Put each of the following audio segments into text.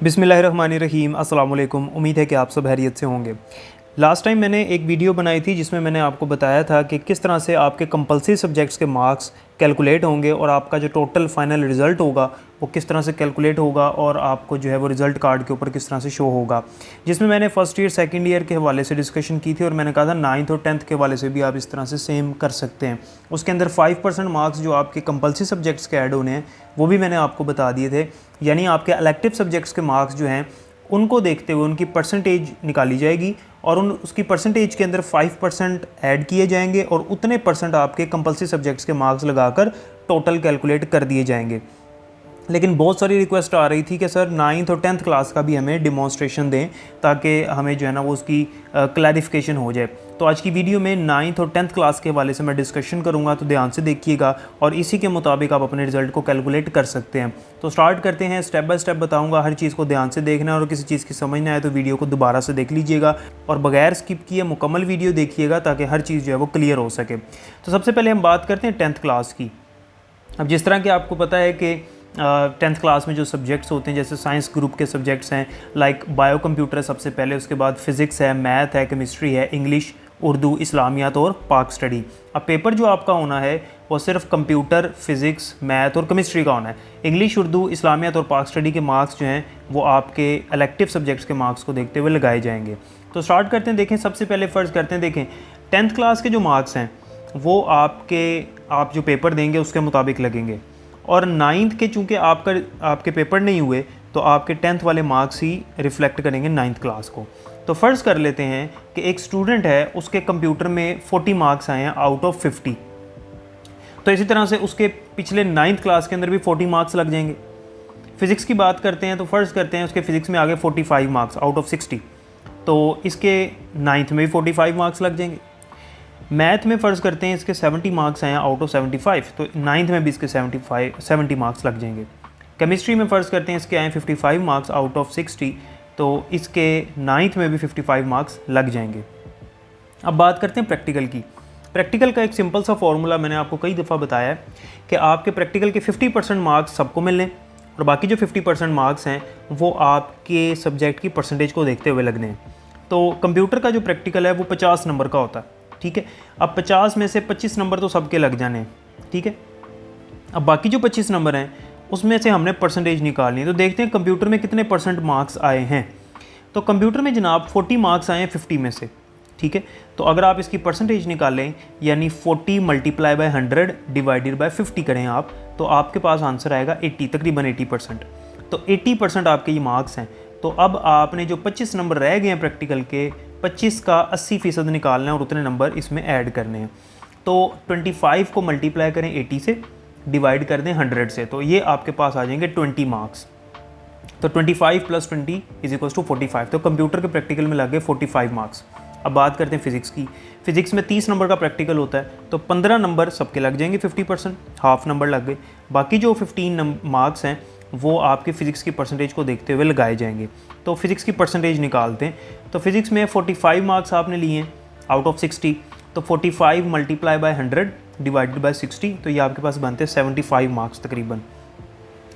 बिस्मिल्लाहिर्रहमानिर्रहीम अस्सलाम वालेकुम। उम्मीद है कि आप सब खैरियत से होंगे। लास्ट टाइम मैंने एक वीडियो बनाई थी जिसमें मैंने आपको बताया था कि किस तरह से आपके कंपलसरी सब्जेक्ट्स के मार्क्स कैलकुलेट होंगे और आपका जो टोटल फाइनल रिज़ल्ट होगा वो किस तरह से कैलकुलेट होगा और आपको जो है वो रिज़ल्ट कार्ड के ऊपर किस तरह से शो होगा। जिसमें मैंने फ़र्स्ट ईयर सेकंड ईयर के हवाले से डिस्कशन की थी और मैंने कहा था 9th और 10th के हवाले से भी आप इस तरह से सेम कर सकते हैं। उसके अंदर 5% मार्क्स जो आपके कंपलसरी सब्जेक्ट्स के ऐड होने हैं वो भी मैंने आपको बता दिए थे। यानी आपके इलेक्टिव सब्जेक्ट्स के मार्क्स जो हैं उनको देखते हुए उनकी परसेंटेज निकाली जाएगी और उसकी परसेंटेज के अंदर 5% ऐड किए जाएंगे और उतने परसेंट आपके कंपलसरी सब्जेक्ट्स के मार्क्स लगाकर टोटल कैलकुलेट कर दिए जाएंगे। लेकिन बहुत सारी रिक्वेस्ट आ रही थी कि सर 9th और 10th क्लास का भी हमें डिमॉन्स्ट्रेशन दें ताकि हमें जो है ना वो उसकी क्लैरिफिकेशन हो जाए। तो आज की वीडियो में 9th और 10th क्लास के हवाले से मैं डिस्कशन करूंगा, तो ध्यान से देखिएगा और इसी के मुताबिक आप अपने रिज़ल्ट को कैलकुलेट कर सकते हैं। तो स्टार्ट करते हैं, स्टेप बाय स्टेप बताऊँगा, हर चीज़ को ध्यान से देखना है और किसी चीज़ की समझ ना आए तो वीडियो को दोबारा से देख लीजिएगा और बगैर स्किप किए मुकम्मल वीडियो देखिएगा ताकि हर चीज़ जो है वो क्लियर हो सके। तो सबसे पहले हम बात करते हैं 10th क्लास की। अब जिस तरह कि आपको पता है कि 10th क्लास में जो सब्जेक्ट्स होते हैं जैसे साइंस ग्रुप के सब्जेक्ट्स हैं, लाइक बायो कंप्यूटर है सबसे पहले, उसके बाद फिज़िक्स है, मैथ है, केमिस्ट्री है, इंग्लिश, उर्दू, इस्लामियात और पाक स्टडी। अब पेपर जो आपका होना है वो सिर्फ कंप्यूटर, फिज़िक्स, मैथ और केमिस्ट्री का होना है। इंग्लिश, उर्दू, इस्लामियात और पाक स्टडी के मार्क्स जो हैं वो आपके इलेक्टिव सब्जेक्ट्स के मार्क्स को देखते हुए लगाए जाएंगे। तो स्टार्ट करते हैं, देखें सबसे पहले फ़र्ज़ करते हैं, देखें 10th क्लास के जो मार्क्स हैं वो आप जो पेपर देंगे उसके मुताबिक लगेंगे और 9th के चूँकि आपके पेपर नहीं हुए तो आपके 10th वाले मार्क्स ही रिफ़्लेक्ट करेंगे 9th क्लास को। तो फ़र्ज़ कर लेते हैं कि एक स्टूडेंट है, उसके कंप्यूटर में 40 मार्क्स आए हैं आउट ऑफ 50, तो इसी तरह से उसके पिछले 9th क्लास के अंदर भी 40 मार्क्स लग जाएंगे। फ़िज़िक्स की बात करते हैं तो फ़र्ज़ करते हैं उसके फ़िज़िक्स में आगे 45 मार्क्स आउट ऑफ 60, तो इसके 9th में भी 45 मार्क्स लग जाएंगे। मैथ में फ़र्ज़ करते हैं इसके 70 मार्क्स हैं आउट ऑफ 75, तो 9th में भी इसके 70 मार्क्स लग जाएंगे। केमिस्ट्री में फ़र्ज़ करते हैं इसके आए 55 मार्क्स आउट ऑफ 60, तो इसके 9th में भी 55 मार्क्स लग जाएंगे। अब बात करते हैं प्रैक्टिकल की। प्रैक्टिकल का एक सिंपल सा फॉर्मूला मैंने आपको कई दफ़ा बताया है कि आपके प्रैक्टिकल के 50% मार्क्स सबको मिलने और बाकी जो 50% मार्क्स हैं वो आपके सब्जेक्ट की परसेंटेज को देखते हुए लगने हैं। तो कंप्यूटर का जो प्रैक्टिकल है वो 50 नंबर का होता है, ठीक है। अब 50 में से 25 नंबर तो सबके लग जाने हैं, ठीक है। अब बाकी जो 25 नंबर हैं उसमें से हमने परसेंटेज निकालनी है। तो देखते हैं कंप्यूटर में कितने परसेंट मार्क्स आए हैं। तो कंप्यूटर में जनाब 40 मार्क्स आए हैं 50 में से, ठीक है। तो अगर आप इसकी परसेंटेज निकालें यानी 40 मल्टीप्लाई बाय 100 डिवाइडेड बाय 50 करें आप, तो आपके पास आंसर आएगा 80, तकरीबन 80%। तो 80% आपके ये मार्क्स हैं। तो अब आपने जो 25 नंबर रह गए हैं प्रैक्टिकल के, 25 का 80% निकालना है और उतने नंबर इसमें ऐड करने हैं। तो 25 को मल्टीप्लाई करें 80 से, डिवाइड कर दें 100 से, तो ये आपके पास आ जाएंगे 20 मार्क्स। तो 25 + 20 = 45। तो कंप्यूटर के प्रैक्टिकल में लग गए 45 मार्क्स। अब बात करते हैं फ़िज़िक्स की। फ़िज़िक्स में 30 नंबर का प्रैक्टिकल होता है, तो 15 नंबर सबके लग जाएंगे 50%, हाफ नंबर लग गए। बाकी जो 15 मार्क्स हैं वो आपके फ़िज़िक्स की परसेंटेज को देखते हुए लगाए जाएंगे। तो फ़िज़िक्स की परसेंटेज निकालते हैं। तो फ़िज़िक्स में 45 मार्क्स आपने लिए हैं आउट ऑफ 60, तो 45 मल्टीप्लाई बाय 100 डिवाइडेड बाय 60, तो ये आपके पास बनते हैं 75 मार्क्स तकरीबन।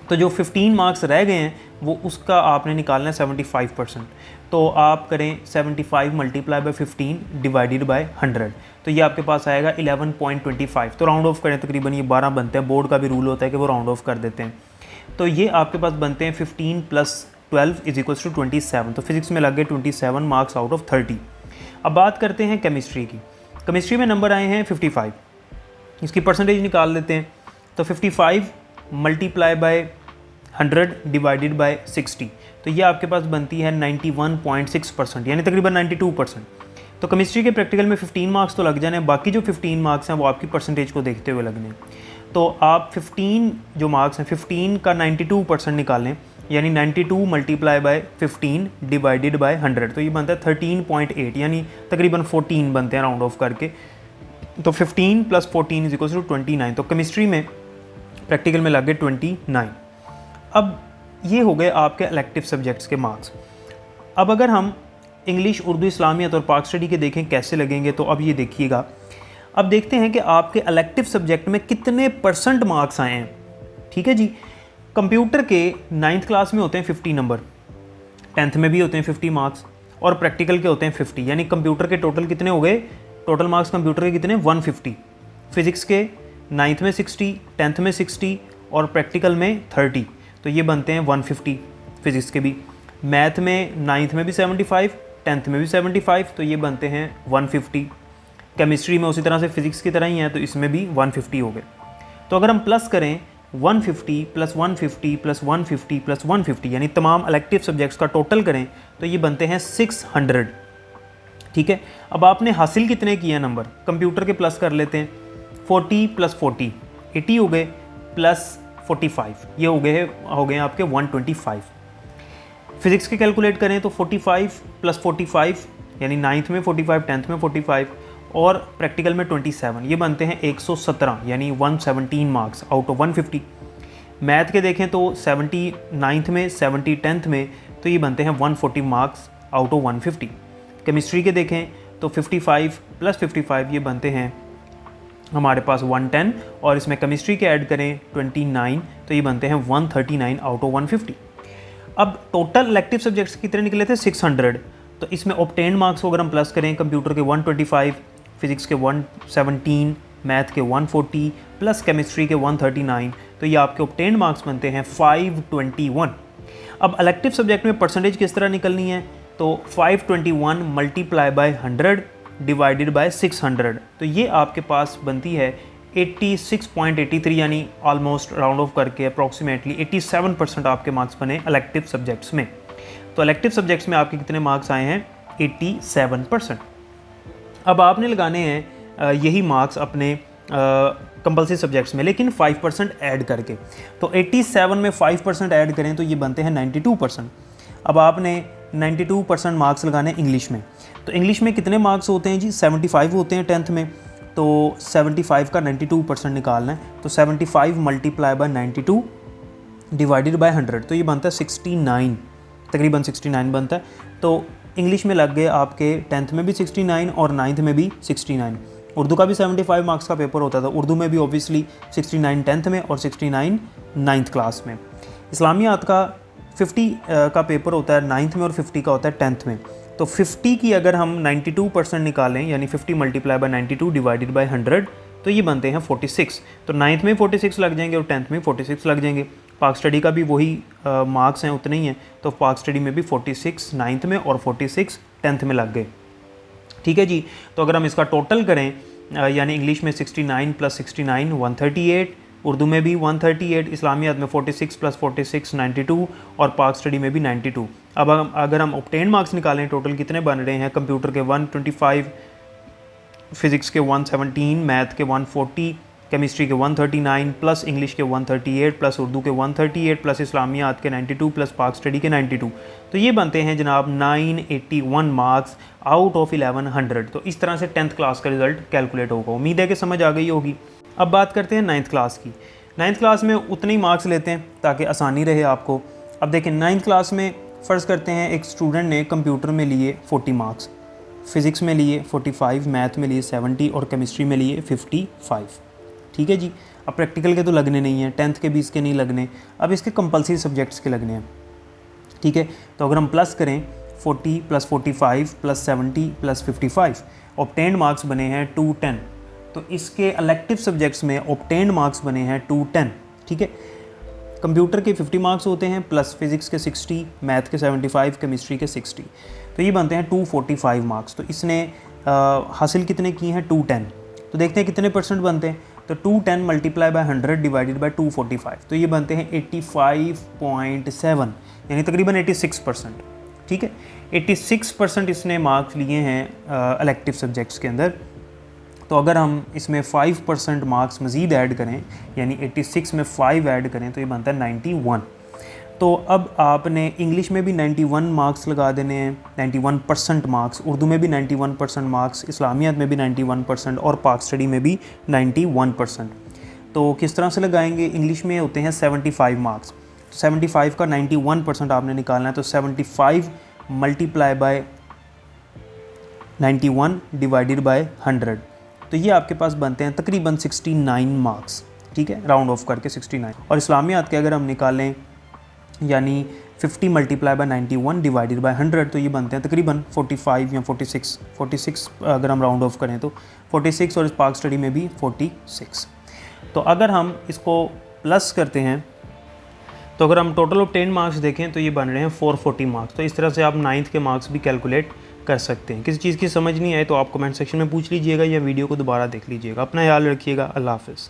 तो जो 15 मार्क्स रह गए हैं वो उसका आपने निकालना है 75%। तो आप करें 75 मल्टीप्लाई बाय 15 डिवाइडेड बाय 100, तो ये आपके पास आएगा 11.25। तो राउंड ऑफ करें, तकरीबन ये 12 बनते हैं। बोर्ड का भी रूल होता है कि वो राउंड ऑफ कर देते हैं। तो ये आपके पास बनते हैं 15 + 12 = 27। तो फिज़िक्स में लग गए 27 मार्क्स आउट ऑफ 30। अब बात करते हैं केमिस्ट्री की। केमिस्ट्री में नंबर आए हैं 55, इसकी परसेंटेज निकाल लेते हैं। तो 55 मल्टीप्लाई बाय 100 डिवाइडेड बाय 60, तो ये आपके पास बनती है 91.6%, यानी तकरीबन 92%। तो केमिस्ट्री के प्रैक्टिकल में 15 मार्क्स तो लग जाने हैं, बाकी जो 15 मार्क्स हैं वो आपकी परसेंटेज को देखते हुए लगने हैं। तो आप 15 जो मार्क्स हैं 15 का 92% निकालें, यानी 92 मल्टीप्लाई बाय 15 डिवाइडेड बाय 100, तो ये बनता है 13.8, यानी तकरीबन 14 बनते हैं राउंड ऑफ करके। तो 15 + 14 = 29। तो केमिस्ट्री में प्रैक्टिकल में लग गए 29। अब ये हो गए आपके इलेक्टिव सब्जेक्ट्स के मार्क्स। अब अगर हम इंग्लिश, उर्दू, इस्लामियत और पाक स्टडी के देखें कैसे लगेंगे, तो अब ये देखिएगा। अब देखते हैं कि आपके इलेक्टिव सब्जेक्ट में कितने परसेंट मार्क्स आए हैं, ठीक है जी। कंप्यूटर के 9th क्लास में होते हैं 50 नंबर, 10th में भी होते हैं 50 मार्क्स और प्रैक्टिकल के होते हैं 50, यानी कंप्यूटर के टोटल कितने हो गए, टोटल मार्क्स कंप्यूटर के कितने 150, फिज़िक्स के 9th में 60, 10th में 60 और प्रैक्टिकल में 30, तो ये बनते हैं 150 फिज़िक्स के भी। मैथ में 9th में भी 75, 10th में भी 75, तो ये बनते हैं 150। केमिस्ट्री में उसी तरह से फिज़िक्स की तरह ही है, तो इसमें भी 150 हो गए। तो अगर हम प्लस करें 150 प्लस 150 प्लस 150 प्लस 150 यानी तमाम इलेक्टिव सब्जेक्ट्स का टोटल करें तो ये बनते हैं 600। ठीक है, अब आपने हासिल कितने किए नंबर, कंप्यूटर के प्लस कर लेते हैं, 40 प्लस 40 80 हो गए, प्लस 45 ये हो गए आपके 125। फिज़िक्स के कैलकुलेट करें तो 45 प्लस 45 यानी 9th में 45, 10th में 45 और प्रैक्टिकल में 27, ये बनते हैं 117 यानी 117 मार्क्स आउट ऑफ 150। मैथ के देखें तो 70 9th में, 70 10th में, तो ये बनते हैं 140 मार्क्स आउट ऑफ 150। केमिस्ट्री के देखें तो 55 प्लस 55 ये बनते हैं हमारे पास 110 और इसमें केमिस्ट्री के ऐड करें 29 तो ये बनते हैं 139 आउट ऑफ 150। अब टोटल इलेक्टिव सब्जेक्ट्स कितने निकले थे 600, तो इसमें ऑब्टेन्ड मार्क्स को अगर हम प्लस करें कंप्यूटर के 125, फिज़िक्स के 117, मैथ के 140 प्लस केमिस्ट्री के 139, तो ये आपके ऑब्टेन्ड मार्क्स बनते हैं 521। अब इलेक्टिव सब्जेक्ट में परसेंटेज किस तरह निकलनी है, तो 521 मल्टीप्लाई बाय 100 डिवाइडेड बाय 600, तो ये आपके पास बनती है 86.83 यानी ऑलमोस्ट राउंड ऑफ करके अप्रॉक्सीमेटली 87% आपके मार्क्स बने इलेक्टिव सब्जेक्ट्स में। तो इलेक्टिव सब्जेक्ट्स में आपके कितने मार्क्स आए हैं 87%। अब आपने लगाने हैं यही मार्क्स अपने कंपल्सरी सब्जेक्ट्स में, लेकिन 5% ऐड करके। तो 87 में 5% ऐड करें तो ये बनते हैं 92%। अब आपने 92% मार्क्स लगाने इंग्लिश में, तो इंग्लिश में कितने मार्क्स होते हैं जी 75 होते हैं 10th में, तो 75 का 92% निकालना है, तो 75 मल्टीप्लाई बाय 92 डिवाइडेड बाय 100, तो ये बनता है 69, तकरीबन 69 बनता है। तो इंग्लिश में लग गए आपके 10th में भी 69 और 9th में भी 69। उर्दू का भी 75 मार्क्स का पेपर होता था, उर्दू में भी ऑब्वियसली 69 10th में और 69 9th क्लास में। इस्लामियात का 50 का पेपर होता है 9th में और 50 का होता है 10th में। तो 50 की अगर हम 92% निकालें यानी 50 मल्टीप्लाई बाय 92 डिवाइडेड बाय 100, तो ये बनते हैं 46। तो 9th में 46 लग जाएंगे और 10th में 46 लग जाएंगे। पाक स्टडी का भी वही मार्क्स हैं, उतने ही हैं, तो पाक स्टडी में भी 46 9th में और 46 10th में लग गए। ठीक है जी, तो अगर हम इसका टोटल करें यानी इंग्लिश में 69 प्लस 69 138, उर्दू में भी 138, इस्लामियात में 46 प्लस 46 92 और पाक स्टडी में भी 92। अब अगर हम ऑब्टेन्ड मार्क्स निकालें टोटल कितने बन रहे हैं, कंप्यूटर के 125, फिज़िक्स के 117, मैथ के 140, केमिस्ट्री के 139 प्लस इंग्लिश के 138 प्लस उर्दू के 138 प्लस इस्लामियात के 92 प्लस पाक स्टडी के 92, तो ये बनते हैं जनाब 981 मार्क्स आउट ऑफ 1100। तो इस तरह से 10th क्लास का रिज़ल्ट कैलकुलेट होगा। उम्मीद है कि समझ आ गई होगी। अब बात करते हैं 9th क्लास की। 9th क्लास में उतने ही मार्क्स लेते हैं ताकि आसानी रहे आपको। अब देखें 9th क्लास में फ़र्ज़ करते हैं एक स्टूडेंट ने कंप्यूटर में लिए 40 मार्क्स, फ़िज़िक्स में लिए 45, मैथ में लिए 70 और केमिस्ट्री में लिए 55। ठीक है जी, अब प्रैक्टिकल के तो लगने नहीं हैं, 10th के भी इसके नहीं लगने, अब इसके कंपल्सरी सब्जेक्ट्स के लगने हैं। ठीक है, तो अगर हम प्लस करें 40 plus 45 plus 70 plus 55, obtained marks बने हैं 210। तो इसके इलेक्टिव सब्जेक्ट्स में ऑब्टेन्ड मार्क्स बने हैं 210। ठीक है, कंप्यूटर के 50 मार्क्स होते हैं प्लस फिज़िक्स के 60, मैथ के 75, केमिस्ट्री के 60, तो ये बनते हैं 245 मार्क्स। तो इसने हासिल कितने किए हैं 210। तो देखते हैं कितने परसेंट बनते हैं, तो 210 मल्टीप्लाई बाय 100 डिवाइडेड बाय 245, तो ये बनते हैं 85.7 यानी तकरीबन 86%। ठीक है, 86% इसने मार्क्स लिए हैं इलेक्टिव सब्जेक्ट्स के अंदर। तो अगर हम इसमें 5% मार्क्स मज़ीद ऐड करें यानी 86 में 5 ऐड करें तो ये बनता है 91। तो अब आपने इंग्लिश में भी 91 मार्क्स लगा देने हैं, 91% मार्क्स, उर्दू में भी 91% मार्क्स, इस्लामियात में भी 91% और पाक स्टडी में भी 91%। तो किस तरह से लगाएंगे, इंग्लिश में होते हैं 75 मार्क्स, 75 का 91% आपने निकालना है, तो 75 मल्टीप्लाई बाय 91 डिवाइडेड बाय 100, तो ये आपके पास बनते हैं तकरीबन 69 मार्क्स। ठीक है, राउंड ऑफ करके 69। और इस्लामियात के अगर हम निकालें यानी 50 मल्टीप्लाई बाय 91 डिवाइडेड बाय 100, तो ये बनते हैं तकरीबन 45 या 46 अगर हम राउंड ऑफ करें तो 46, और स्पार्क स्टडी में भी 46। तो अगर हम इसको प्लस करते हैं तो अगर हम टोटल ऑफ 10 मार्क्स देखें तो ये बन रहे हैं 440 मार्क्स। तो इस तरह से आप 9th के मार्क्स भी कैलकुलेट कर सकते हैं। किसी चीज़ की समझ नहीं आए तो आप कमेंट सेक्शन में पूछ लीजिएगा या वीडियो को दोबारा देख लीजिएगा। अपना ख्याल रखिएगा। अल्लाह हाफ़िज़।